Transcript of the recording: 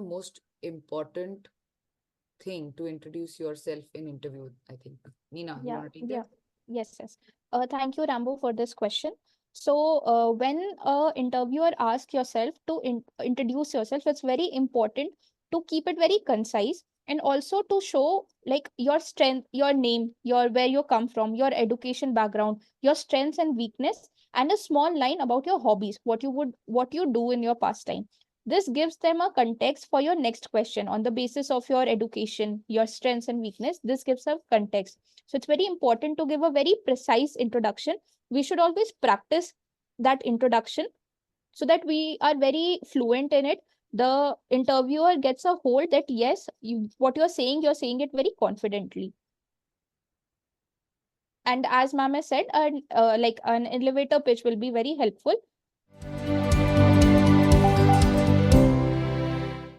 the most important thing to introduce yourself in interview, I think. Nina, you Yeah, want to take that? yeah. Yes, yes. Thank you, Rambo, for this question. So, when a interviewer asks yourself to introduce yourself, it's very important to keep it very concise and also to show like your strength, your name, your where you come from, your education background, your strengths and weakness, and a small line about your hobbies, what you do in your pastime. This gives them a context for your next question on the basis of your education, your strengths and weakness. This gives a context, so it's very important to give a very precise introduction. We should always practice that introduction so that we are very fluent in it. The interviewer gets a hold that yes, what you're saying it very confidently. And as ma'am has said, like an elevator pitch will be very helpful